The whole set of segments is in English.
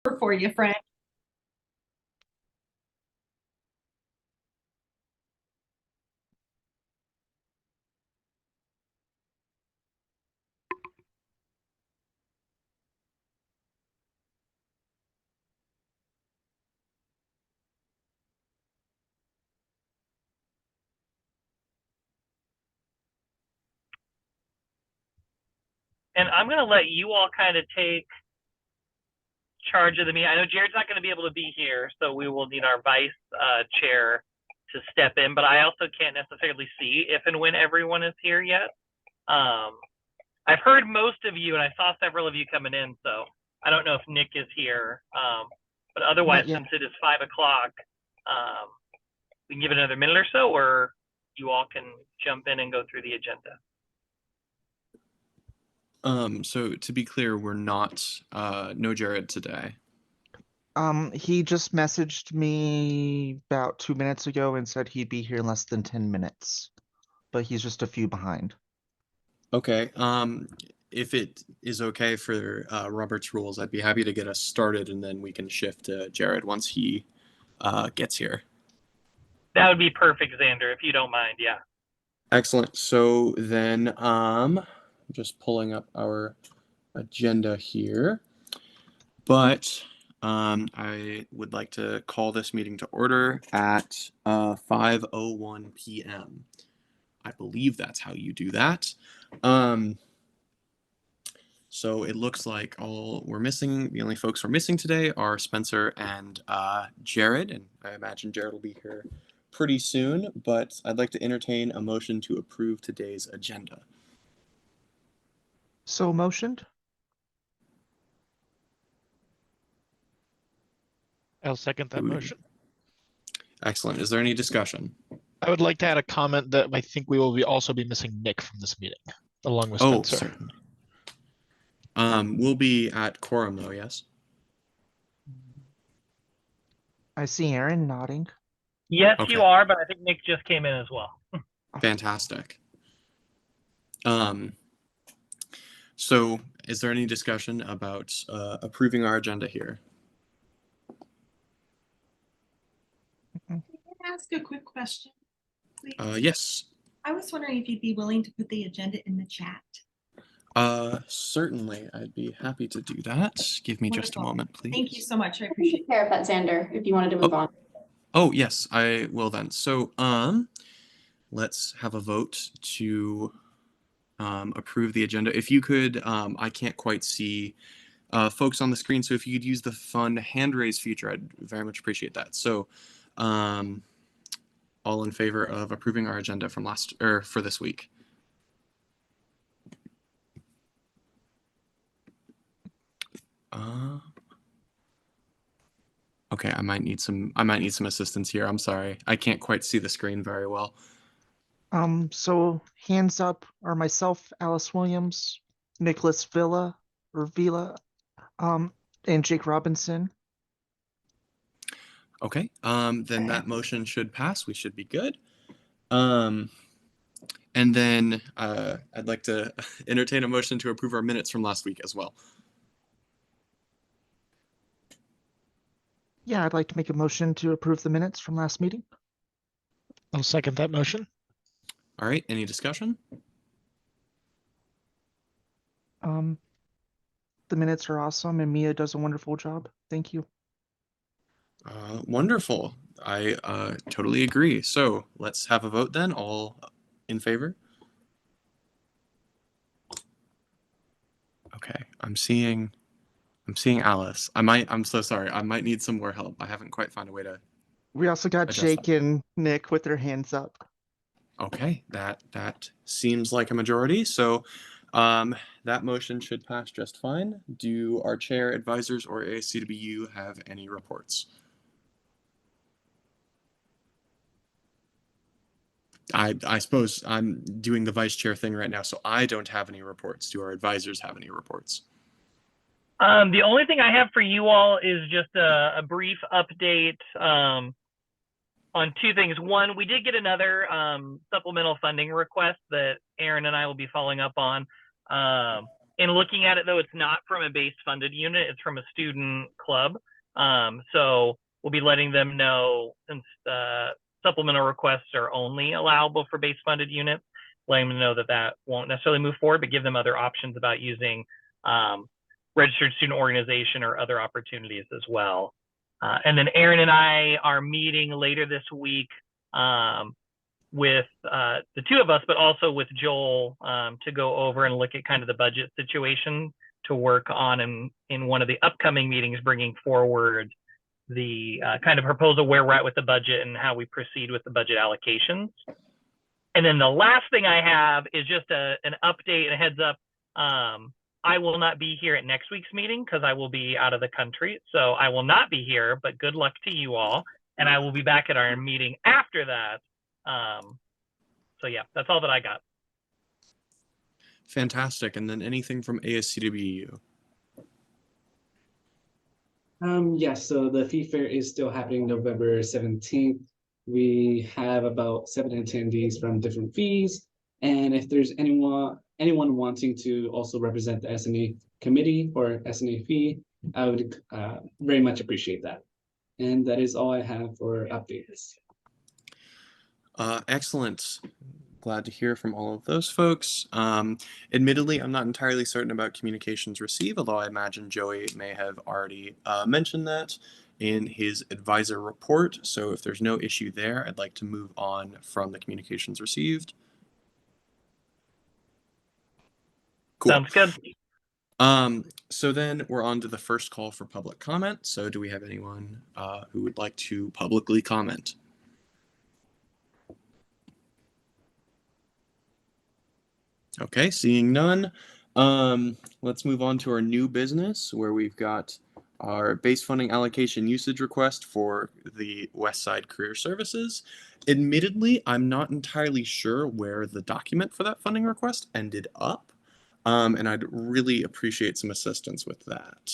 for you, friend. And I'm going to let you all kind of take charge of the meeting. I know Jared's not going to be able to be here, so we will need our vice chair to step in, but I also can't necessarily see if and when everyone is here yet. I've heard most of you, and I saw several of you coming in, so I don't know if Nick is here. But otherwise, since it is 5 o'clock, we can give it another minute or so, or you all can jump in and go through the agenda. So to be clear, we're not, no Jared today. He just messaged me about 2 minutes ago and said he'd be here in less than 10 minutes, but he's just a few behind. Okay. If it is okay for Robert's rules, I'd be happy to get us started, and then we can shift to Jared once he gets here. That would be perfect, Xander, if you don't mind. Yeah. Excellent. So then, just pulling up our agenda here, but I would like to call this meeting to order at 5:01 p.m. I believe that's how you do that. So it looks like the only folks we're missing today are Spencer and Jared, and I imagine Jared will be here pretty soon, but I'd like to entertain a motion to approve today's agenda. So motioned? I'll second that motion. Excellent. Is there any discussion? I would like to add a comment that I think we will also be missing Nick from this meeting, along with Spencer. Certainly. We'll be at quorum though, yes? I see Aaron nodding. Yes, Okay. you are, but I think Nick just came in as well. Fantastic. So is there any discussion about approving our agenda here? Can I ask a quick question, please? Yes. I was wondering if you'd be willing to put the agenda in the chat. Certainly. I'd be happy to do that. Give me just a moment, please. Thank you so much. I appreciate it. Care of that, Xander, if you wanted to move on. Oh, yes, I will then. So, let's have a vote to approve the agenda. If you could, I can't quite see folks on the screen, so if you could use the fun hand raise feature, I'd very much appreciate that. So, all in favor of approving our agenda from for this week? Okay, I might need some assistance here. I'm sorry. I can't quite see the screen very well. So hands up are myself, Alice Williams, Nicholas Villa, and Jake Robinson. Okay, then that motion should pass. We should be good. And then I'd like to entertain a motion to approve our minutes from last week as well. Yeah, I'd like to make a motion to approve the minutes from last meeting. I'll second that motion. All right, any discussion? The minutes are awesome and Mia does a wonderful job. Thank you. Wonderful. I totally agree. So let's have a vote then. All in favor? Okay, I'm seeing Alice. I'm so sorry. I might need some more help. I haven't quite found a way to. We also got Jake and Nick with their hands up. Okay, that seems like a majority. So that motion should pass just fine. Do our chair, advisors, or CWU have any reports? I suppose I'm doing the vice chair thing right now, so I don't have any reports. Do our advisors have any reports? The only thing I have for you all is just a brief update on two things. One, we did get another supplemental funding request that Aaron and I will be following up on. In looking at it, though, it's not from a base funded unit, it's from a student club. So we'll be letting them know, since supplemental requests are only allowable for base funded units, letting them know that that won't necessarily move forward, but give them other options about using registered student organization or other opportunities as well. And then Aaron and I are meeting later this week with the two of us, but also with Joel to go over and look at kind of the budget situation to work on in one of the upcoming meetings, bringing forward the kind of proposal where we're at with the budget and how we proceed with the budget allocations. And then the last thing I have is just an update and a heads up. I will not be here at next week's meeting because I will be out of the country. So I will not be here, but good luck to you all. And I will be back at our meeting after that. So yeah, that's all that I got. Fantastic. And then anything from ASCWU? Yes, so the fee fair is still happening November 17th. We have about 7 attendees from different fees. And if there's anyone wanting to also represent the S&A committee or S&A fee, I would very much appreciate that. And that is all I have for updates. Excellent. Glad to hear from all of those folks. Admittedly, I'm not entirely certain about communications received, although I imagine Joey may have already mentioned that in his advisor report. So if there's no issue there, I'd like to move on from the communications received. Cool. Sounds good. So then we're on to the first call for public comment. So do we have anyone who would like to publicly comment? Okay, seeing none. Let's move on to our new business where we've got our base funding allocation usage request for the West Side Career Services. Admittedly, I'm not entirely sure where the document for that funding request ended up, and I'd really appreciate some assistance with that.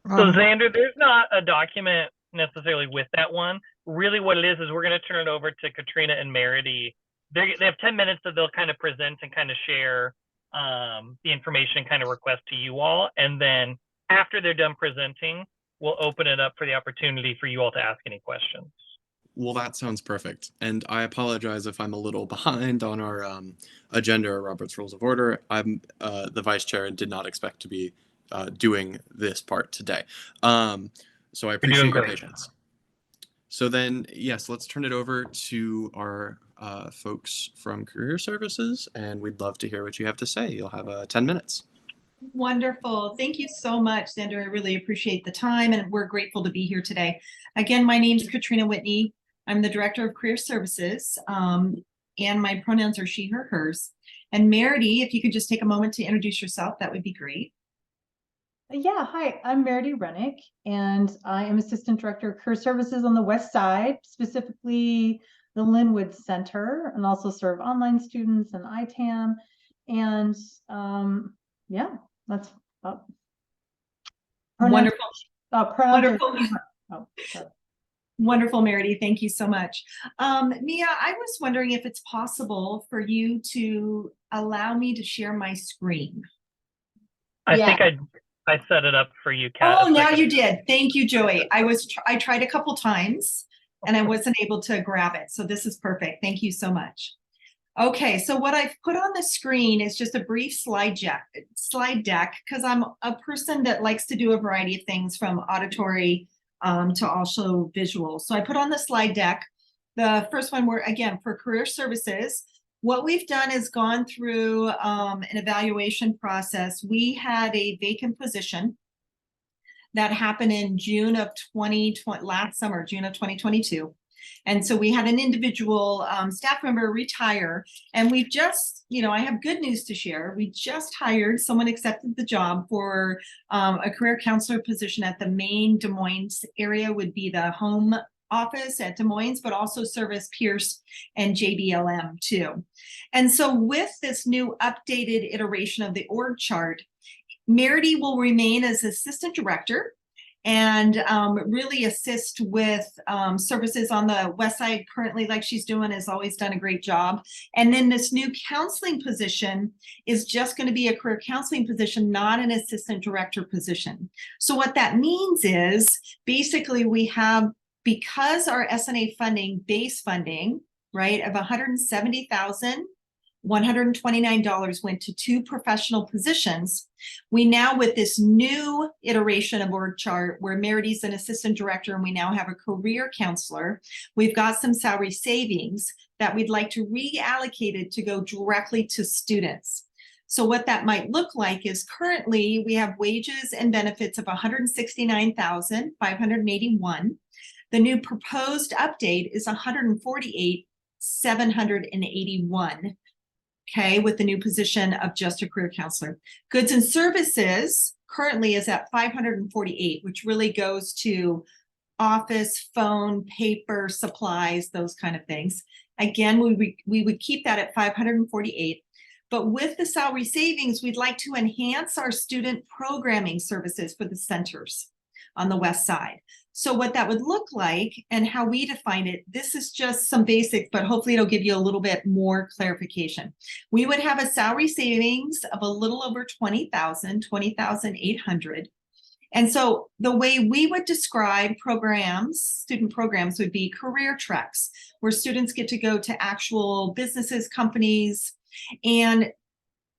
So Xander, there's not a document necessarily with that one. Really what it is we're going to turn it over to Katrina and Meredy. They have 10 minutes that they'll kind of present and kind of share the information, kind of request to you all. And then after they're done presenting, we'll open it up for the opportunity for you all to ask any questions. Well, that sounds perfect. And I apologize if I'm a little behind on our agenda or Robert's Rules of Order. I'm the vice chair and did not expect to be doing this part today. So I appreciate your patience. So then, yes, let's turn it over to our folks from Career Services, and we'd love to hear what you have to say. You'll have 10 minutes. Wonderful. Thank you so much, Xander. I really appreciate the time, and we're grateful to be here today. Again, my name is Katrina Whitney. I'm the Director of Career Services, and my pronouns are she, her, hers. And Meredy, if you could just take a moment to introduce yourself, that would be great. Yeah, hi, I'm Meredy Rennick, and I am Assistant Director of Career Services on the West Side, specifically the Linwood Center, and also serve online students and ITAM. And yeah, that's wonderful. Wonderful. Oh, wonderful, Meredy. Thank you so much. Mia, I was wondering if it's possible for you to allow me to share my screen. I think I set it up for you, Kat. Oh, now you did. Thank you, Joey. I tried a couple times and I wasn't able to grab it. So this is perfect. Thank you so much. Okay, so what I've put on the screen is just a brief slide deck because I'm a person that likes to do a variety of things from auditory to also visual. So I put on the slide deck. The first one, again, for Career Services. What we've done is gone through an evaluation process. We had a vacant position that happened in June of 2020, last summer, June of 2022. And so we had an individual staff member retire, and we've just, I have good news to share. We just hired, someone accepted the job for a career counselor position at the main Des Moines area, would be the home office at Des Moines, but also service Pierce and JBLM too. And so with this new updated iteration of the org chart, Meredy will remain as assistant director, and really assist with services on the west side currently, like she's doing, has always done a great job. And then this new counseling position is just going to be a career counseling position, not an assistant director position. So what that means is basically we have, because our S&A funding, base funding, right, of $170,129 went to 2 professional positions. We now, with this new iteration of org chart where Merity's an assistant director and we now have a career counselor, we've got some salary savings that we'd like to reallocate it to go directly to students. So what that might look like is currently we have wages and benefits of $169,581. The new proposed update is $148,781. Okay, with the new position of just a career counselor. Goods and services currently is at 548, which really goes to office, phone, paper, supplies, those kind of things. Again, we would keep that at 548. But with the salary savings, we'd like to enhance our student programming services for the centers on the west side. So what that would look like and how we define it, this is just some basics, but hopefully it'll give you a little bit more clarification. We would have a salary savings of a little over 20,800. And so the way we would describe programs, student programs, would be career treks, where students get to go to actual businesses, companies, and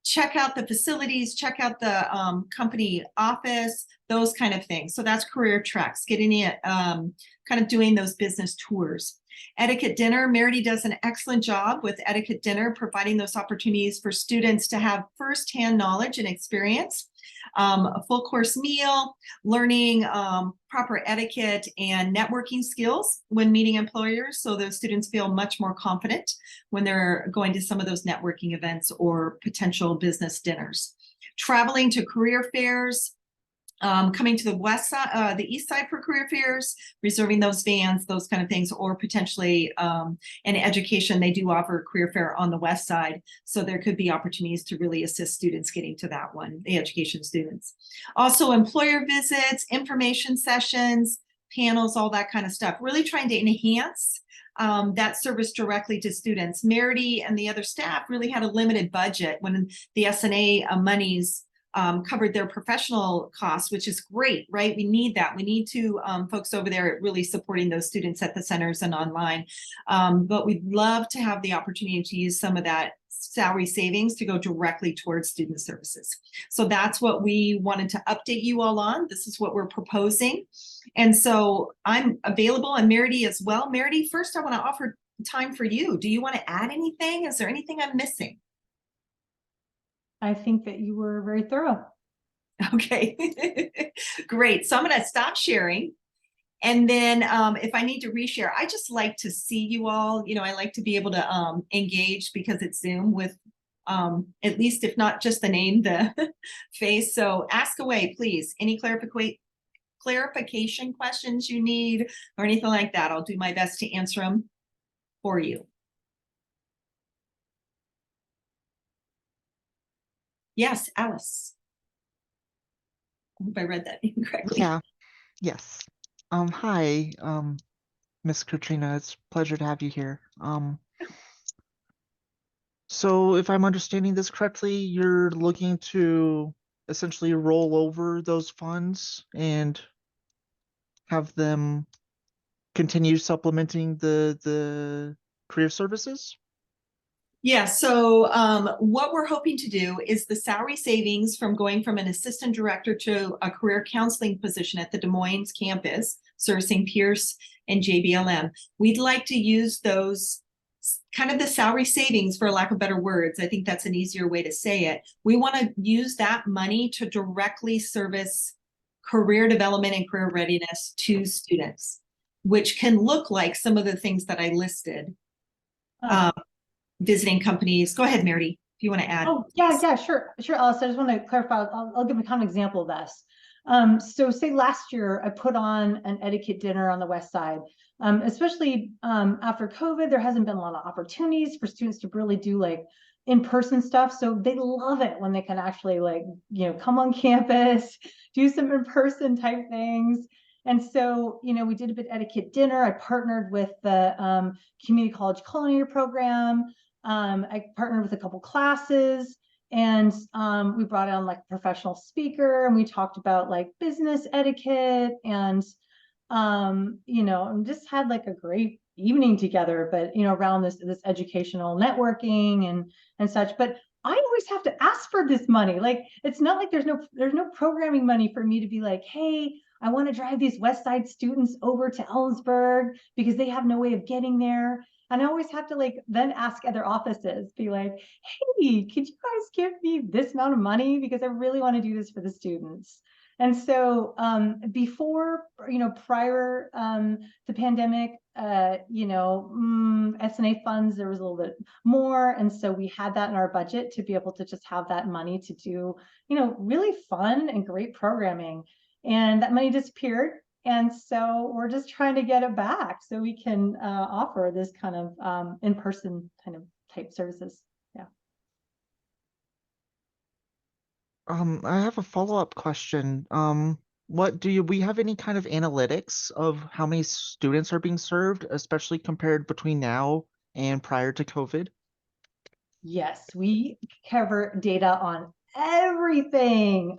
check out the facilities, check out the company office, those kind of things. So that's career treks, getting it, kind of doing those business tours. Etiquette dinner, Merity does an excellent job with etiquette dinner, providing those opportunities for students to have firsthand knowledge and experience. A full course meal, learning proper etiquette and networking skills when meeting employers, so those students feel much more confident when they're going to some of those networking events or potential business dinners. Traveling to career fairs, coming to the west side, the east side for career fairs, reserving those vans, those kind of things, or potentially in education, they do offer a career fair on the west side. So there could be opportunities to really assist students getting to that one, the education students. Also employer visits, information sessions, panels, all that kind of stuff, really trying to enhance that service directly to students. Merity and the other staff really had a limited budget when the S&A monies covered their professional costs, which is great, right? We need that. We need to folks over there really supporting those students at the centers and online. But we'd love to have the opportunity to use some of that salary savings to go directly towards student services. So that's what we wanted to update you all on. This is what we're proposing. And so I'm available, and Merity as well. Merity, first I want to offer time for you. Do you want to add anything? Is there anything I'm missing? I think that you were very thorough. Okay, great. So I'm going to stop sharing. And then if I need to reshare, I just like to see you all. You know, I like to be able to engage because it's Zoom with at least, if not just the name, the face. So ask away, please. Any clarification questions you need or anything like that, I'll do my best to answer them for you. Yes, Alice. I hope I read that incorrectly. Yeah. Yes. Hi, Miss Katrina. It's a pleasure to have you here. So if I'm understanding this correctly, you're looking to essentially roll over those funds and have them continue supplementing the career services? Yeah, so what we're hoping to do is the salary savings from going from an assistant director to a career counseling position at the Des Moines campus, servicing Pierce and JBLM. We'd like to use those kind of the salary savings, for lack of better words. I think that's an easier way to say it. We want to use that money to directly service career development and career readiness to students, which can look like some of the things that I listed. Visiting companies. Go ahead, Merity, if you want to add. Oh, yeah, sure, Alice. I just want to clarify. I'll give a kind of example of this. So say last year I put on an etiquette dinner on the west side. Especially after COVID, there hasn't been a lot of opportunities for students to really do like in-person stuff. So they love it when they can actually like, come on campus, do some in-person type things. And so, we did a bit etiquette dinner. I partnered with the community college culinary program. I partnered with a couple classes, and we brought on like a professional speaker, and we talked about like business etiquette, and and just had like a great evening together, but around this educational networking and such. But I always have to ask for this money. Like, it's not like there's no programming money for me to be like, hey, I want to drive these West Side students over to Ellensburg because they have no way of getting there. And I always have to like then ask other offices, be like, hey, could you guys give me this amount of money? Because I really want to do this for the students. And so before, prior the pandemic, S&A funds, there was a little bit more. And so we had that in our budget to be able to just have that money to do, really fun and great programming. And that money disappeared. And so we're just trying to get it back so we can offer this kind of in-person kind of type services. Yeah. I have a follow-up question. We have any kind of analytics of how many students are being served, especially compared between now and prior to COVID? Yes, we cover data on everything.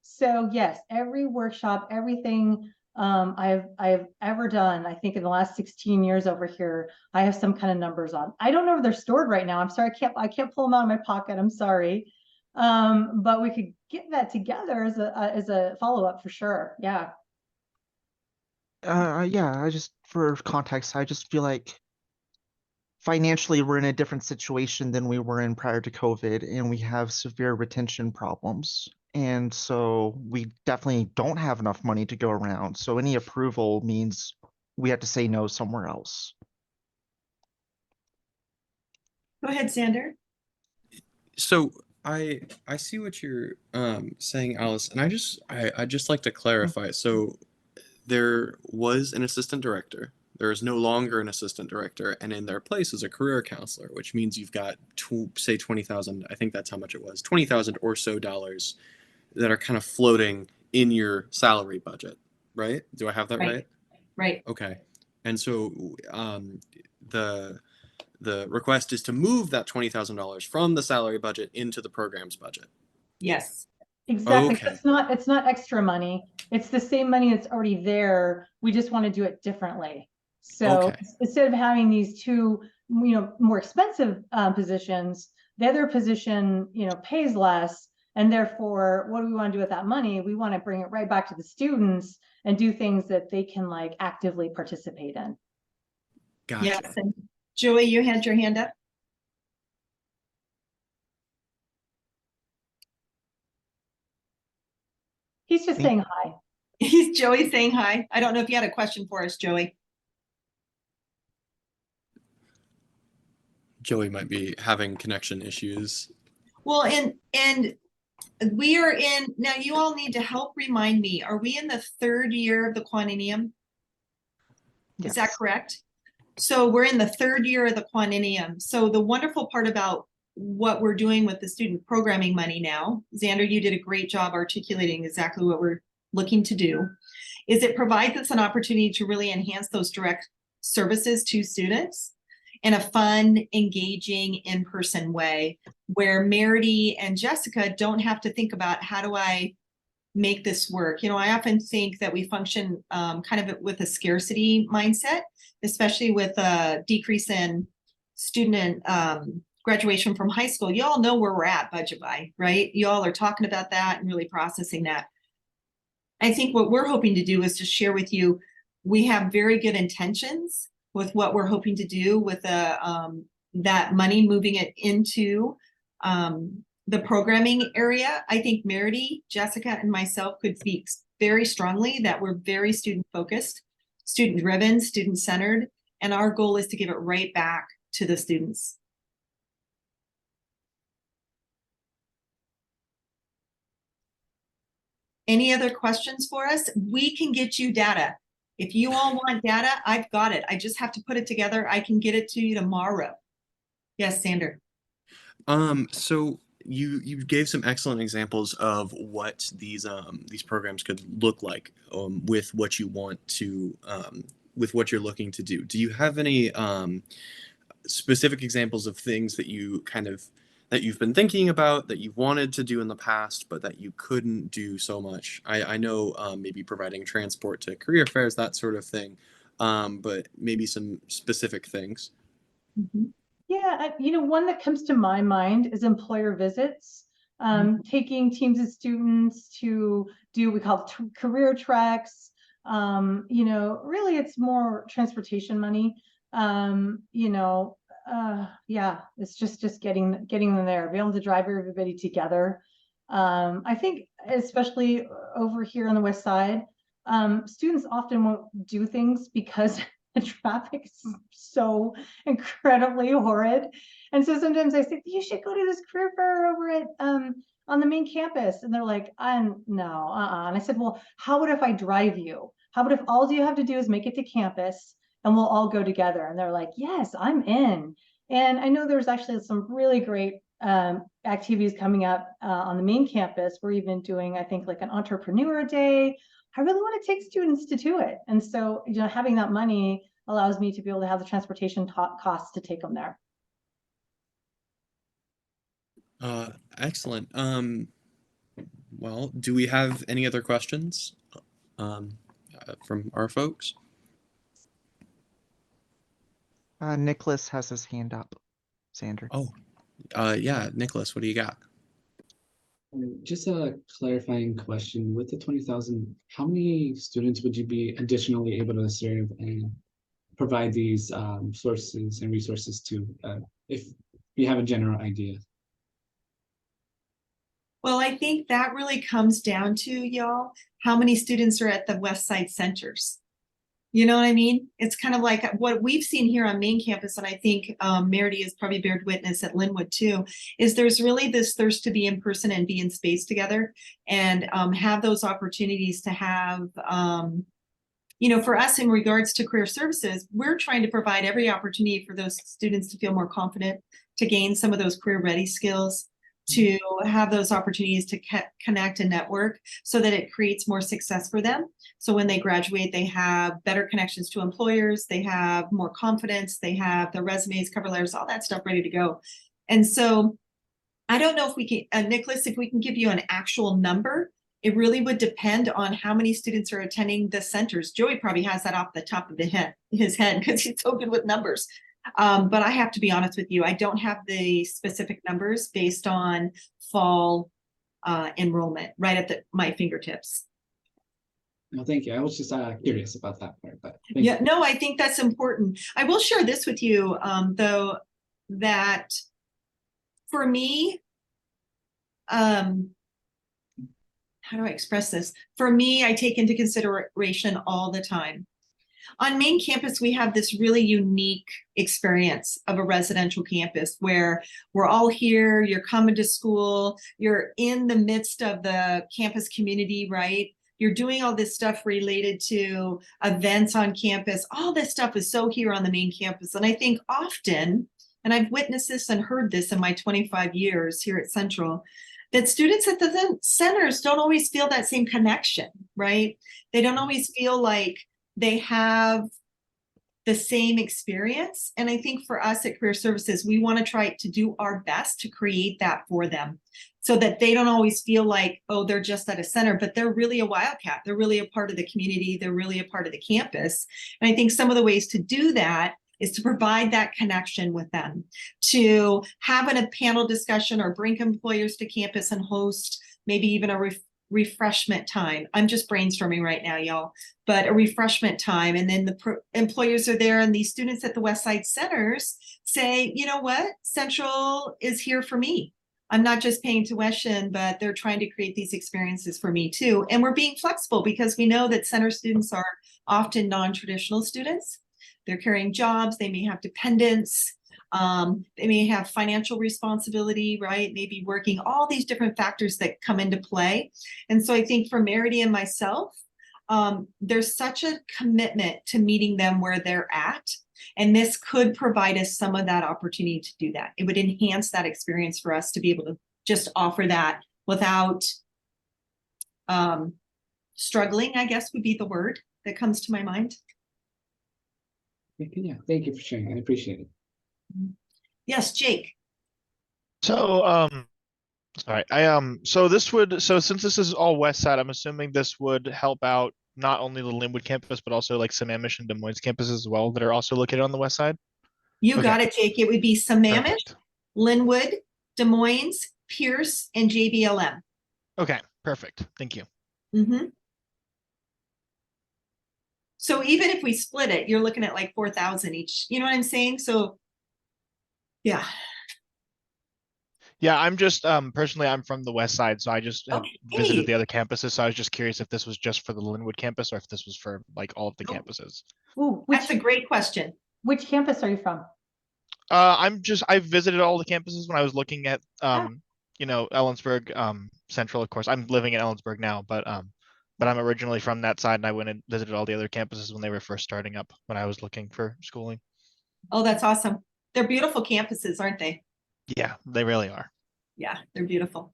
So yes, every workshop, everything I've ever done, I think in the last 16 years over here, I have some kind of numbers on. I don't know if they're stored right now. I'm sorry, I can't pull them out of my pocket. I'm sorry. But we could get that together as a follow-up for sure. Yeah. Yeah, for context, I just feel like financially we're in a different situation than we were in prior to COVID, and we have severe retention problems. And so we definitely don't have enough money to go around. So any approval means we have to say no somewhere else. Go ahead, Sander. So I see what you're saying, Alice, and I'd just like to clarify. So there was an assistant director. There is no longer an assistant director, and in their place is a career counselor, which means you've got say 20,000. I think that's how much it was, 20,000 or so dollars that are kind of floating in your salary budget, right? Do I have that right? Right. Okay, and so the request is to move that $20,000 from the salary budget into the program's budget. Yes. Exactly. Okay. It's not extra money. It's the same money that's already there. We just want to do it differently. So Okay. instead of having these two, more expensive positions, the other position, pays less. And therefore, what do we want to do with that money? We want to bring it right back to the students and do things that they can like actively participate in. Gotcha. Yes. And Joey, you had your hand up. He's just saying hi. He's Joey saying hi. I don't know if you had a question for us, Joey. Joey might be having connection issues. Well, and we are in, now you all need to help remind me, are we in the 3rd year of the quinennium? Yes. Is that correct? So we're in the 3rd year of the quinennium. So the wonderful part about what we're doing with the student programming money now, Xander, you did a great job articulating exactly what we're looking to do, is it provides us an opportunity to really enhance those direct services to students in a fun, engaging, in-person way, where Meredy and Jessica don't have to think about how do I make this work. I often think that we function kind of with a scarcity mindset, especially with a decrease in student graduation from high school. You all know where we're at budget-wise, right? You all are talking about that and really processing that. I think what we're hoping to do is just share with you, we have very good intentions with what we're hoping to do with that money, moving it into the programming area. I think Meredy, Jessica, and myself could speak very strongly that we're very student-focused, student-driven, student-centered, and our goal is to give it right back to the students. Any other questions for us? We can get you data. If you all want data, I've got it. I just have to put it together. I can get it to you tomorrow. Yes, Sander. So you gave some excellent examples of what these programs could look like with what you want to with what you're looking to do. Do you have any specific examples of things that you that you've been thinking about that you've wanted to do in the past but that you couldn't do so much? I know maybe providing transport to career fairs, that sort of thing, but maybe some specific things. Yeah, one that comes to my mind is employer visits. Taking teams of students to do what we call career treks. Really it's more transportation money. Yeah, it's just getting them there, be able to drive everybody together. I think especially over here on the west side, students often won't do things because the traffic is so incredibly horrid. And so sometimes I say, you should go to this career fair over at on the main campus. And they're like, no. And I said, well, how about if I drive you? How about if all you have to do is make it to campus and we'll all go together? And they're like, yes, I'm in. And I know there's actually some really great activities coming up on the main campus. We're even doing, I think, like an entrepreneur day. I really want to take students to do it. And so, having that money allows me to be able to have the transportation costs to take them there. Excellent. Well, do we have any other questions from our folks? Nicholas has his hand up. Sander. Oh, yeah, Nicholas, what do you got? Just a clarifying question. With the 20,000, how many students would you be additionally able to serve and provide these sources and resources to, if you have a general idea? Well, I think that really comes down to, y'all, how many students are at the West Side centers. You know what I mean? It's kind of like what we've seen here on main campus, and I think Meredy has probably bared witness at Linwood too, is there's really this thirst to be in person and be in space together and have those opportunities to have, for us in regards to career services, we're trying to provide every opportunity for those students to feel more confident, to gain some of those career ready skills, to have those opportunities to connect and network so that it creates more success for them. So when they graduate, they have better connections to employers, they have more confidence, they have their resumes, cover letters, all that stuff ready to go. And so I don't know if we can, Nicholas, if we can give you an actual number. It really would depend on how many students are attending the centers. Joey probably has that off the top of his head because he's so good with numbers. But I have to be honest with you, I don't have the specific numbers based on fall enrollment right at my fingertips. No, thank you. I was just curious about that part, but yeah, no, I think that's important. I will share this with you, though, that for me, how do I express this? For me, I take into consideration all the time. On main campus, we have this really unique experience of a residential campus where we're all here, you're coming to school, you're in the midst of the campus community, right? You're doing all this stuff related to events on campus. All this stuff is so here on the main campus. And I think often, and I've witnessed this and heard this in my 25 years here at Central, that students at the centers don't always feel that same connection, right? They don't always feel like they have the same experience. And I think for us at Career Services, we want to try to do our best to create that for them so that they don't always feel like, oh, they're just at a center, but they're really a Wildcat. They're really a part of the community. They're really a part of the campus. And I think some of the ways to do that is to provide that connection with them, to have a panel discussion or bring employers to campus and host maybe even a refreshment time. I'm just brainstorming right now, y'all, but a refreshment time. And then the employers are there and these students at the West Side centers say, you know what, Central is here for me. I'm not just paying tuition, but they're trying to create these experiences for me too. And we're being flexible because we know that center students are often non-traditional students. They're carrying jobs, they may have dependents, they may have financial responsibility, right? Maybe working, all these different factors that come into play. And so I think for Meredy and myself, there's such a commitment to meeting them where they're at. And this could provide us some of that opportunity to do that. It would enhance that experience for us to be able to just offer that without struggling, I guess would be the word that comes to my mind. Yeah, thank you for sharing. I appreciate it. Yes, Jake. So, sorry, so since this is all West Side, I'm assuming this would help out not only the Linwood campus, but also like Sammamish and Des Moines campuses as well that are also located on the West Side. You Okay. got it, Jake. It would be Sammamish, Perfect. Linwood, Des Moines, Pierce, and JBLM. Okay, perfect. Thank you. Mm-hmm. So even if we split it, you're looking at like 4,000 each. You know what I'm saying? So yeah. Yeah, I'm just personally I'm from the West Side, so I just have visited the Okay. other campuses. So I was just curious if this was just for the Linwood campus or if this was for like all of the Nope. campuses. Ooh, That's a great question. which campus are you from? I've visited all the campuses when I was looking at Ah. you know, Ellensburg, Central, of course. I'm living in Ellensburg now, but I'm originally from that side and I went and visited all the other campuses when they were first starting up when I was looking for schooling. Oh, that's awesome. They're beautiful campuses, aren't they? Yeah, they really are. Yeah, they're beautiful.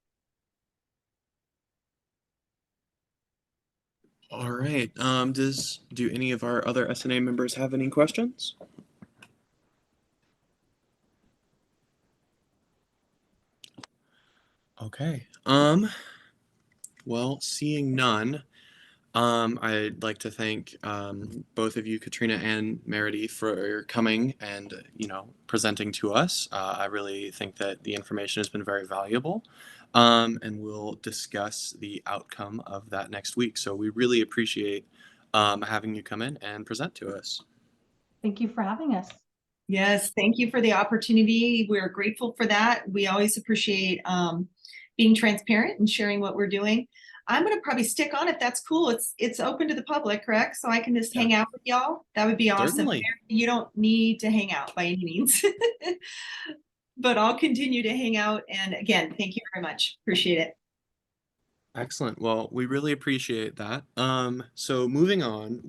All right. Do any of our other S&A members have any questions? Okay. Well, seeing none, I'd like to thank both of you, Katrina and Meredy, for coming and presenting to us. I really think that the information has been very valuable, and we'll discuss the outcome of that next week. So we really appreciate having you come in and present to us. Thank you for having us. Yes, thank you for the opportunity. We're grateful for that. We always appreciate being transparent and sharing what we're doing. I'm going to probably stick on if that's cool. It's open to the public, correct? So I can just hang out with y'all. That would be awesome. Certainly. You don't need to hang out by any means, but I'll continue to hang out. And again, thank you very much. Appreciate it. Excellent. Well, we really appreciate that. So moving on,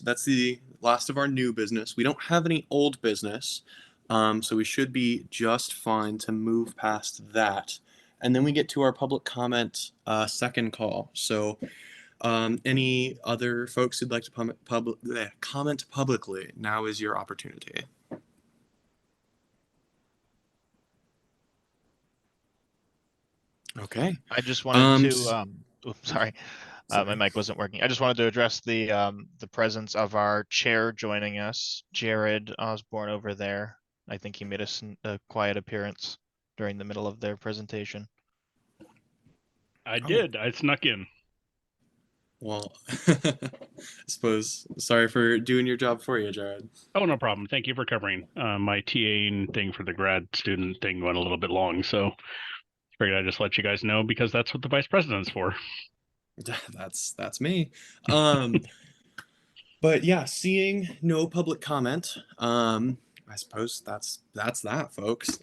that's the last of our new business. We don't have any old business. So we should be just fine to move past that. And then we get to our public comment second call. So any other folks who'd like to comment publicly, now is your opportunity. Okay. I just wanted to sorry. Sorry. My mic wasn't working. I just wanted to address the presence of our chair joining us, Jared Osborne over there. I think he made a quiet appearance during the middle of their presentation. I did. I snuck in. Well, I suppose, sorry for doing your job for you, Jared. Oh, no problem. Thank you for covering. My TA thing for the grad student thing went a little bit long, so figured I'd just let you guys know because that's what the vice president's for. That's me. But yeah, seeing no public comment, I suppose that's that, folks.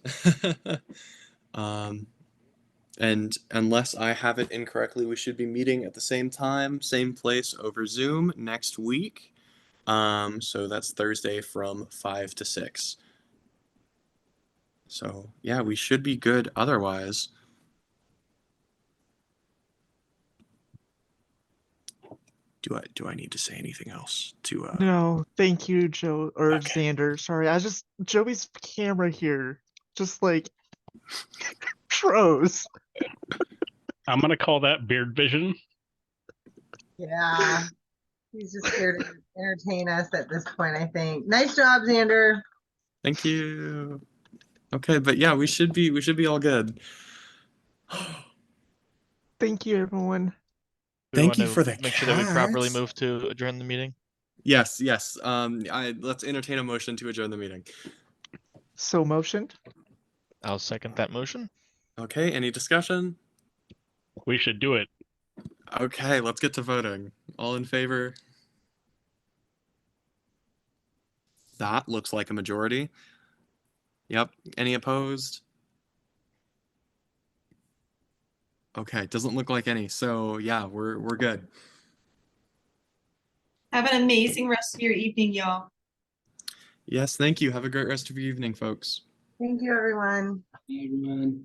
And unless I have it incorrectly, we should be meeting at the same time, same place over Zoom next week. So that's Thursday from 5 to 6. So yeah, we should be good otherwise. Do I need to say anything else to No, thank you, Joe or Okay. Xander. Sorry, Joey's camera here just like froze. I'm going to call that beard vision. Yeah, he's just here to entertain us at this point, I think. Nice job, Xander. Thank you. Okay, but yeah, we should be all good. Thank you, everyone. Thank you for the make sure that we properly cats. move to adjourn the meeting. Yes. Let's entertain a motion to adjourn the meeting. So motioned. I'll second that motion. Okay, any discussion? We should do it. Okay, let's get to voting. All in favor? That looks like a majority. Yep. Any opposed? Okay, doesn't look like any. So yeah, we're good. Have an amazing rest of your evening, y'all. Yes, thank you. Have a great rest of your evening, folks. Thank you, everyone. Everyone.